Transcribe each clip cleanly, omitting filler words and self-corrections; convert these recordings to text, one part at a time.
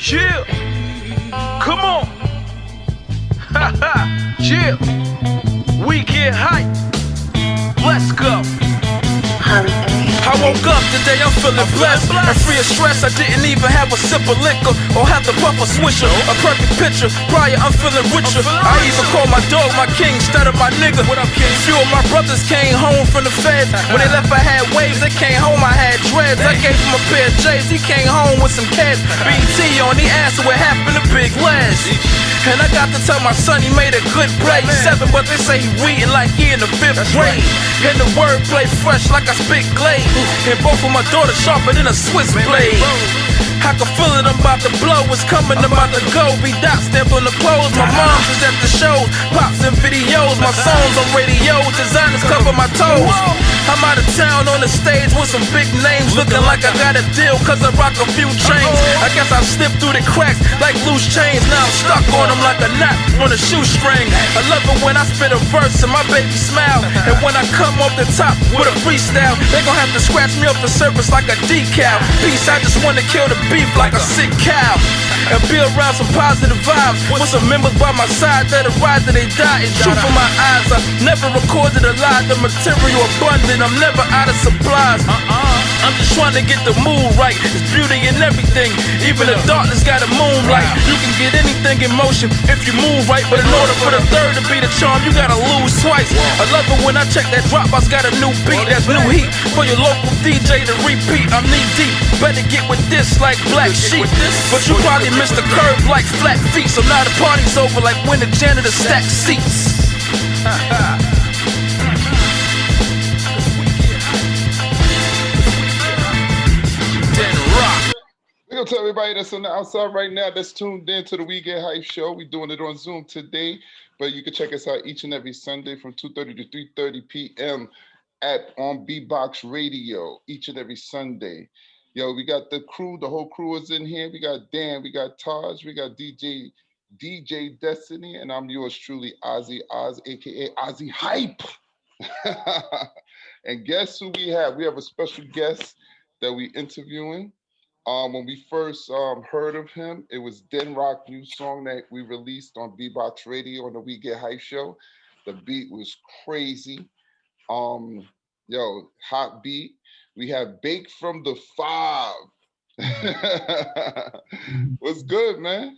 Yeah, come on. Ha ha, yeah. We get hype. Let's go. I woke up today, I'm feeling blessed and free of stress. I didn't even have a sip of liquor or have to puff a swisher. A perfect picture, prior I'm feeling richer. I even call my dog my king instead of my nigga. What up, king? Few of my brothers came home from the feds. When they left I had waves, they came home I had dreads. I gave him a pair of J's, he came home with some cash. BT on, he asked what happened to Big Les. And I got to tell my son he made a good play. 7, but they say he reading like he in the 5th grade. And the wordplay fresh like I spit glade. And both of my daughters sharper than a Swiss blade. I can feel it, I'm about to blow. It's coming, I'm about to go. Be dot stamped on the clothes. My mom's is at the shows, pops and videos. My songs on radio, designers cover my toes. I'm out of town on the stage with some big names, looking like I got a deal cause I rock a few chains. I guess I slipped through the cracks like loose chains. Now I'm stuck on them like a knot on a shoestring. I love it when I spit a verse and my baby smile. And when I come off the top with a freestyle, they gon' have to scratch me off the surface like a decal. Peace, I just wanna kill the beef like a sick cow. And be around some positive vibes with some members by my side that'll ride till they die. And truth in my eyes, I never recorded a lie. The material abundant, I'm never out of supplies. I'm just trying to get the mood right. There's beauty in everything, even the darkness got a moonlight. You can get anything in motion if you move right, but in order for the third to be the charm, you gotta lose twice. I love it when I check that Dropbox got a new beat. That's new heat for your local DJ to repeat. I'm knee deep, better get with this like black sheep. But you probably missed the curve like flat feet. So now the party's over like when the janitor stacks seats. We're gonna tell everybody that's on the outside right now that's tuned in to the We Get Hype show. We're doing it on Zoom today, but you can check us out each and every Sunday from 2:30 to 3:30 p.m. on B-Box Radio each and every Sunday. Yo, we got the crew, the whole crew is in here. We got Dan, we got Taj, we got DJ Destiny, and I'm yours truly, Ozzy Oz, aka Ozzy Hype. And guess who we have? We have a special guest that we interviewing. When we first heard of him, it was Den Rock new song that we released on B-Box Radio on the We Get Hype show. The beat was crazy. Hot beat. We have Bakefromthe5. What's good, man?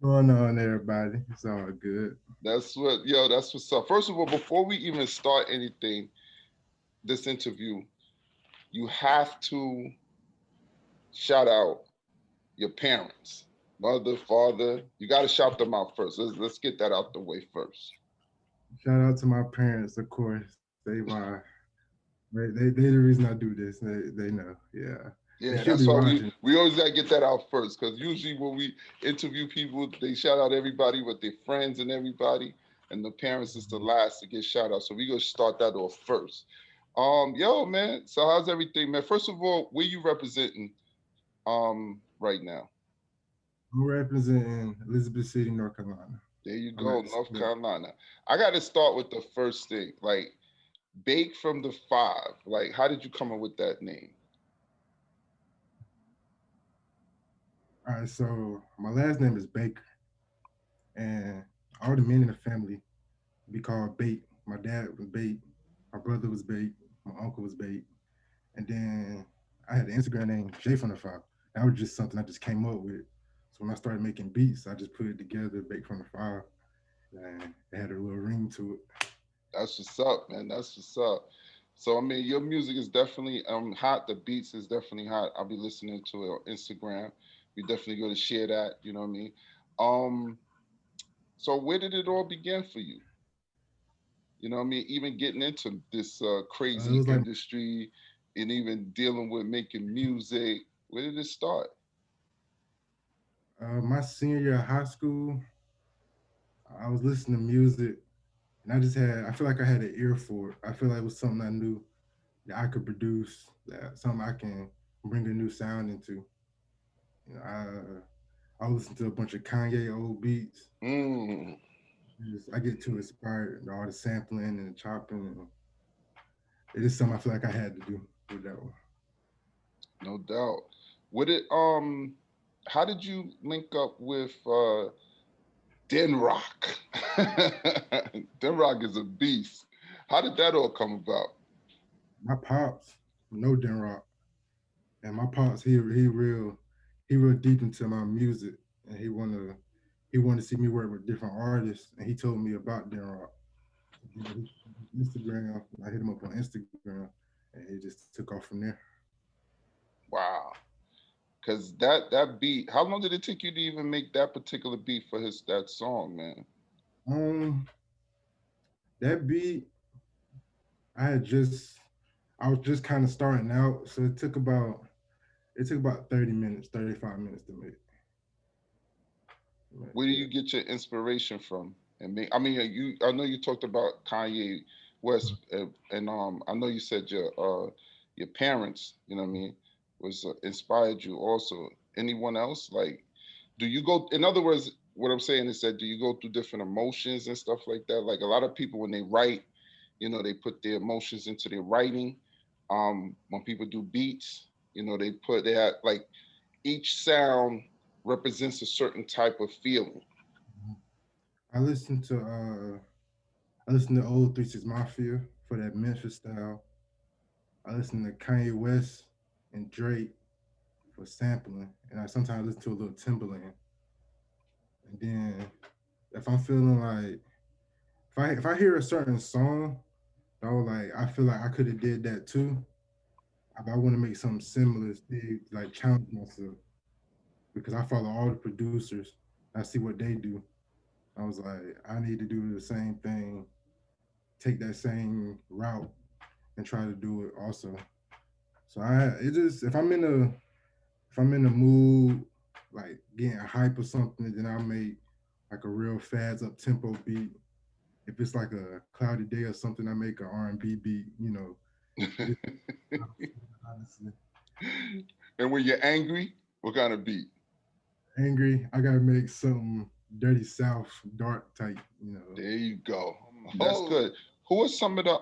Going on, everybody? It's all good. That's what's up. First of all, before we even start anything, this interview, you have to shout out your parents, mother, father. You got to shout them out first. Let's get that out the way first. Shout out to my parents, of course. They the reason I do this. They know, yeah. Yeah, that's why we always got to get that out first, because usually when we interview people, they shout out everybody with their friends and everybody, and the parents is the last to get shout out. So we gonna start that off first. Man. So how's everything, man? First of all, where you representing right now? I'm representing Elizabeth City, North Carolina. There you go, North Carolina. I got to start with the first thing, like Bakefromthe5. Like, how did you come up with that name? All right, so my last name is Baker, and all the men in the family be called Bait. My dad was Bait, my brother was Bait, my uncle was Bait, and then I had the Instagram name J-From-The5. That was just something I just came up with. So when I started making beats, I just put it together, Bakefromthe5, and it had a little ring to it. That's what's up, man. That's what's up. So, I mean, your music is definitely hot. The beats is definitely hot. I'll be listening to it on Instagram. We definitely going to share that, you know what I mean? So where did it all begin for you? You know what I mean? Even getting into this crazy industry and even dealing with making music. Where did it start? My senior year of high school, I was listening to music, and I feel like I had an ear for it. I feel like it was something I knew that I could produce, that something I can bring a new sound into. You know, I listen to a bunch of Kanye old beats. I get too inspired, all the sampling and the chopping. And it is something I feel like I had to do with that one. No doubt. Would it how did you link up with Den Rock? Den Rock is a beast. How did that all come about? My pops know Den Rock, and my pops he real deep into my music, and he wanted to see me work with different artists, and he told me about Den Rock. You know, Instagram. I hit him up on Instagram, and it just took off from there. Wow. Cause that beat, how long did it take you to even make that particular beat for that song, man? Um, that beat, I had just I was just kind of starting out, so it took about 30 minutes, 35 minutes to make. Where do Yeah. you get your inspiration from? And I mean, I know you talked about Kanye West, and I know you said your parents, you know what I mean, was inspired you also. Anyone else? Like, do you go? In other words, what I'm saying is that do you go through different emotions and stuff like that? Like a lot of people when they write, you know, they put their emotions into their writing. When people do beats, you know, they have like each sound represents a certain type of feeling. I listened to I listened to old Three Six Mafia for that Memphis style. I listened to Kanye West and Drake for sampling, and I sometimes listen to a little Timberland. And then if I'm feeling like if I hear a certain song, I was like I feel like I could have did that too. I want to make something similar, see, like challenge myself because I follow all the producers. I see what they do. I was like, I need to do the same thing, take that same route, and try to do it also. So it just if I'm in the mood, like getting hype or something, then I'll make like a real fast up tempo beat. If it's like a cloudy day or something, I make an R&B beat. You know, just honestly And when you're angry, what kind of beat? angry, I gotta make something dirty south, dark type. You know, There you go. That's good. Who are some of the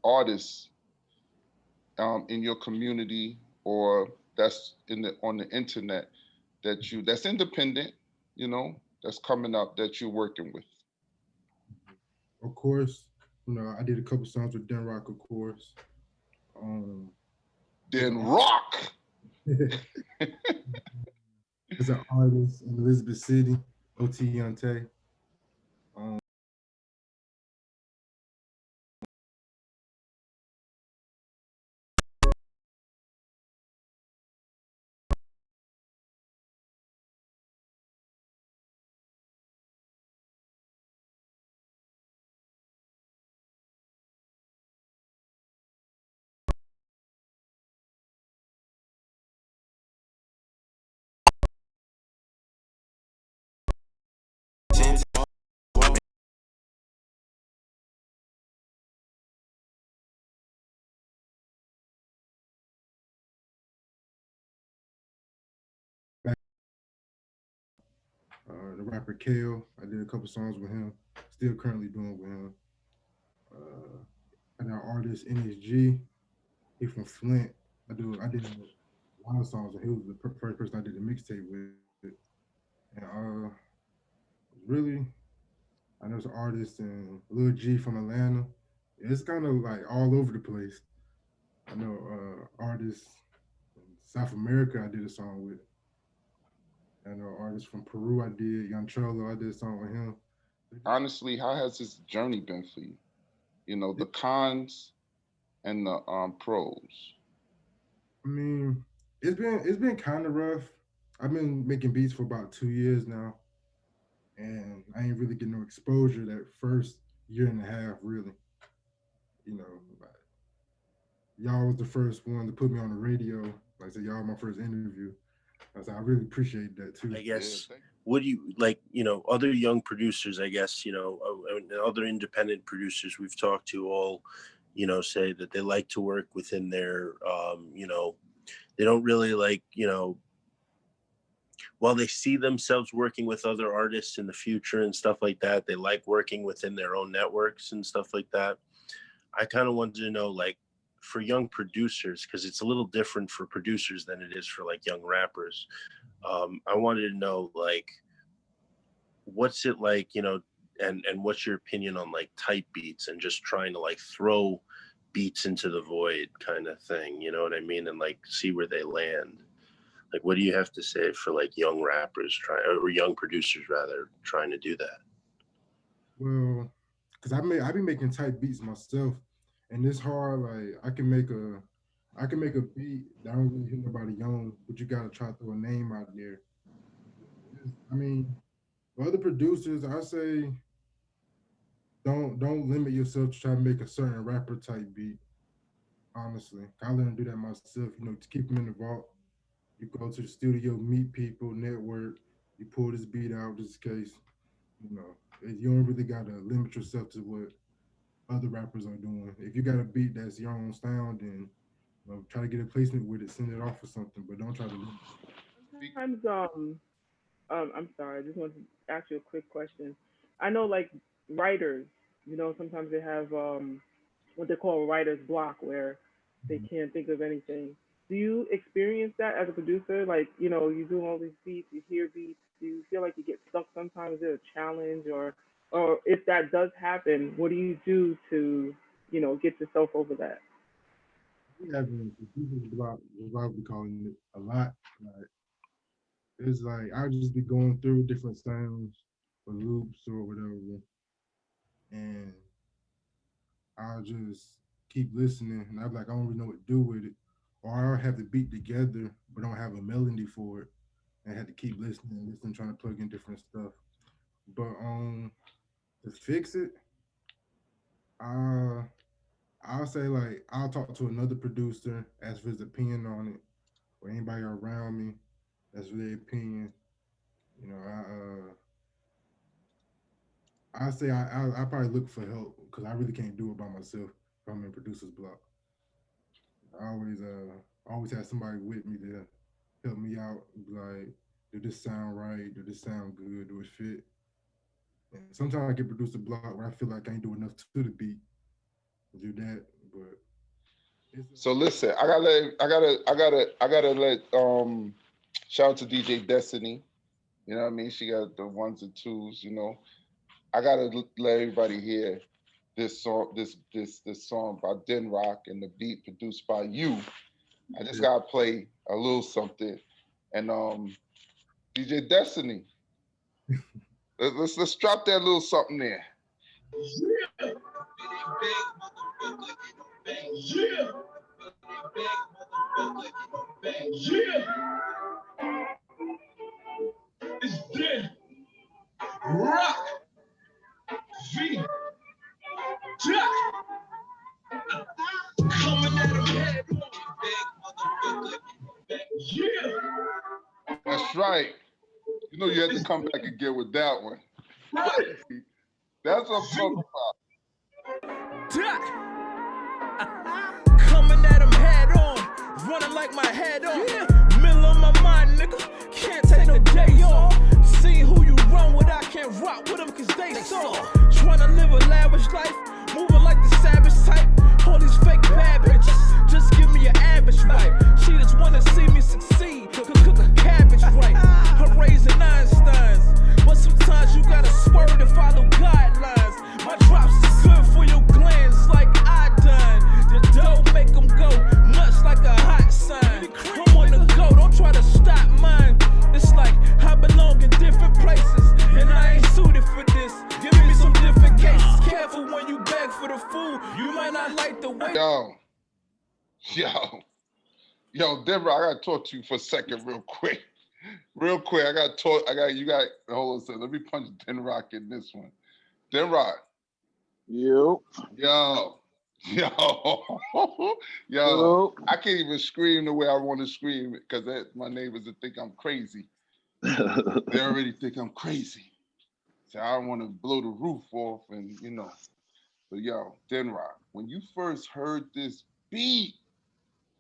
artists in your community or that's in the on the internet that's independent, you know, that's coming up that you're working with? of course, you know I did a couple songs with Den Rock, of course. Um, there's Then rock. there's an artist in Elizabeth City, OT Yante. Um, the rapper Kale, I did a couple songs with him. Still currently doing with him. And our artist NSG, he from Flint. I did a lot of songs, and he was the first person I did a mixtape with. And really, I know some artists and Lil G from Atlanta. It's kind of like all over the place. I know artists in South America. I did a song with. I know artists from Peru. I did Young Cholo. I did a song with him. Honestly, how has this journey been for you? You know, the cons and the pros. I mean, it's been kind of rough. I've been making beats for about 2 years now, and I ain't really getting no exposure that first year and a half. Really, you know, like, y'all was the first one to put me on the radio. Like I said, y'all my first interview. I said I really appreciate that too. I guess what do you like, other young producers, I guess, and other independent producers we've talked to all, say that they like to work within their, they don't really like, while they see themselves working with other artists in the future and stuff like that, they like working within their own networks and stuff like that. I kind of wanted to know, like, for young producers, because it's a little different for producers than it is for like young rappers. I wanted to know, like, what's it like, you know, and what's your opinion on like type beats and just trying to like throw beats into the void kind of thing, you know what I mean? And like see where they land. Like, what do you have to say for like young rappers or young producers rather trying to do that? Well, because I be making type beats myself, and it's hard. Like I can make a beat that I don't really hear nobody on, but you gotta try to throw a name out there. I mean, for other producers, I say don't limit yourself to try to make a certain rapper type beat. Honestly, I learned to do that myself. You know, to keep them in the vault. You go to the studio, meet people, network. You pull this beat out. This case, you know, you don't really gotta limit yourself to what other rappers are doing. If you got a beat that's your own sound, then try to get a placement with it, send it off or something, but don't try to limit. Sometimes, I'm sorry, I just want to ask you a quick question. I know, like, writers, sometimes they have what they call writer's block, where they can't think of anything. Do you experience that as a producer? Like, you do all these beats, you hear beats. Do you feel like you get stuck sometimes? Is there a challenge, or if that does happen, what do you do to, get yourself over that? We have a block, what we calling it a lot. Like, it's like I'll just be going through different sounds or loops or whatever, and I'll just keep listening, and I'm like, I don't really know what to do with it, or I'll have the beat together, but don't have a melody for it, and I had to keep listening, trying to plug in different stuff. But to fix it, uh, I'll say like I'll talk to another producer, ask for his opinion on it, or anybody around me that's for their opinion. You know, I say I probably look for help because I really can't do it by myself if I'm in producer's block. I always have somebody with me to help me out. Like, do this sound right? Do this sound good? Do it fit? And sometimes I get producer block where I feel like I ain't do enough to the beat to do that. But So listen, I gotta let shout out to DJ Destiny. You know what I mean? She got the ones and twos. You know, I gotta let everybody hear this song, this song by Den Rock and the beat produced by you. I just gotta play a little something, and DJ Destiny, let's drop that little something there. Yeah. Yeah. It's Den Rock V. Jack. Coming at him head on. Yeah. That's right. You know you had to come back again with that one. Right. That's what I'm talking about. Jack. Coming at him head on. Running like my head on. Yeah. Middle of my mind, nigga. Can't take no day off. See who you run with, I can't rock with them cause they soft. Trying to live a lavish life. Moving like the savage type. All these fake bad bitches, just give me an average wife. She just wanna see me succeed, cook a cabbage right. Her raising Einsteins, but sometimes you gotta swerve to follow guidelines. My drops is good for your glands like iodine. The dough make them go nuts like a hot sign. I'm on the go, don't try to stop mine. It's like I belong in different places, and I ain't suited for this. Give me some different cases. Careful when you beg for the food, you might not like the way. Yo, Deborah, I gotta talk to you for a second, real quick. Real quick, you got, hold on a second. Let me punch Den Rock in this one. Den Rock. Yo. I can't even scream the way I want to scream because my neighbors will think I'm crazy. They already think I'm crazy. So I don't want to blow the roof off and, But yo, Den Rock, when you first heard this beat,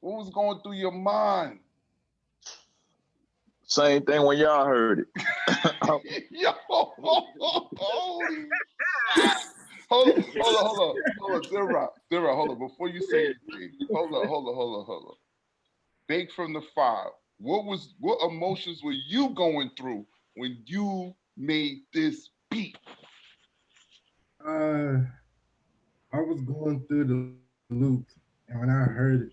what was going through your mind? Same thing when y'all heard it. Yo, holy hold on, Zira, hold on. Before you say anything, hold on. Bake from the 5. What emotions were you going through when you made this beat? I was going through the loops, and when I heard it,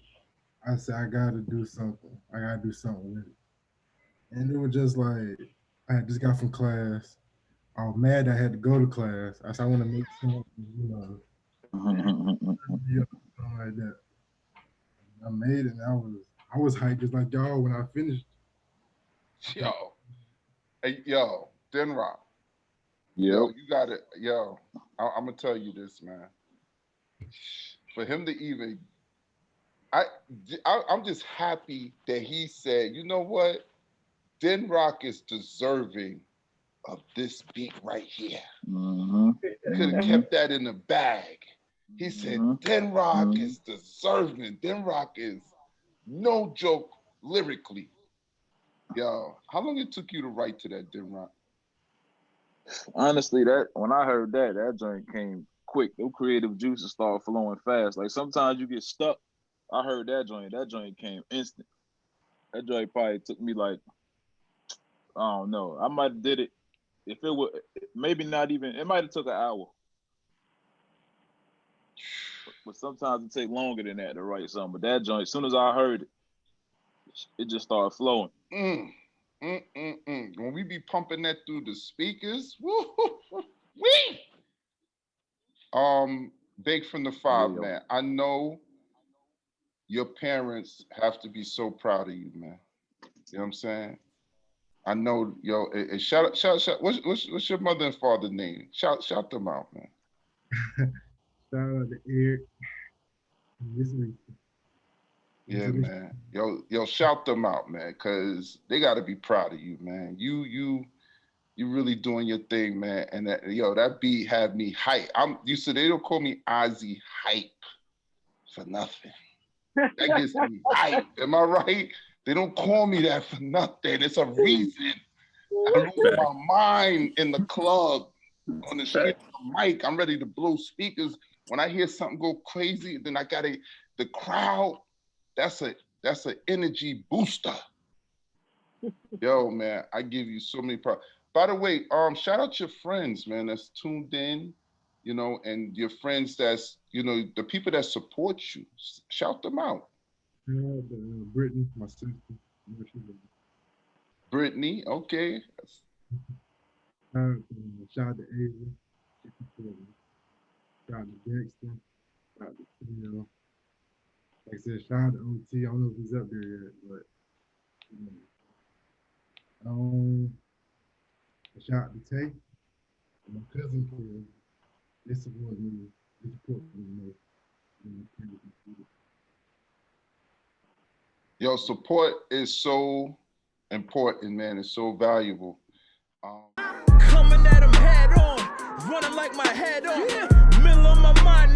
I said, I gotta do something. I gotta do something with it. And it was just like, I had just got from class. I was mad I had to go to class. I said, I want to make something, something like that. I made it, and I was hyped just like y'all when I finished. Yo, hey, Denrock. Yep. Yo, you got it. Yo, I'm gonna tell you this, man. For him to even, I'm just happy that he said, you know what, Denrock is deserving of this beat right here. Could have kept that in the bag. He said, Denrock is deserving. Denrock is no joke lyrically. Yo, how long it took you to write to that, Denrock? Honestly, that when I heard that joint came quick. Those creative juices start flowing fast. Like sometimes you get stuck. I heard that joint came instant. That joint probably took me like, I don't know. I might have did it if it would, maybe not even, it might have took an hour. But sometimes it take longer than that to write something. But that joint, as soon as I heard it, it just started flowing. When we be pumping that through the speakers, Bake from the 5, man. I know your parents have to be so proud of you, man. You know what I'm saying? I know, yo. Shout. What's your mother and father name? Shout them out, man. Shout out to Eric. Yeah, man. Yo, shout them out, man, cause they got to be proud of you, man. You really doing your thing, man. And that beat had me hype. You said they don't call me Ozzy Hype for nothing. That gets me hype. Am I right? They don't call me that for nothing. It's a reason. I lose my mind in the club, on the street, on the mic. I'm ready to blow speakers. When I hear something go crazy, then I got the crowd. That's an energy booster. Yo, man, I give you so many props. By the way, shout out your friends, man, that's tuned in, and your friends that's, the people that support you. Shout them out. Brittany, my sister. Brittany, okay. Shout out to Ava. Shout out to Dexter. Shout out to like I said, shout out to OT. I don't know if he's up there yet, but shout out to Tay. And my cousin Kim. They support me. They support me most. Yo, support is so important, man. It's so valuable. Coming at him head on, running like my head on. Middle of my mind.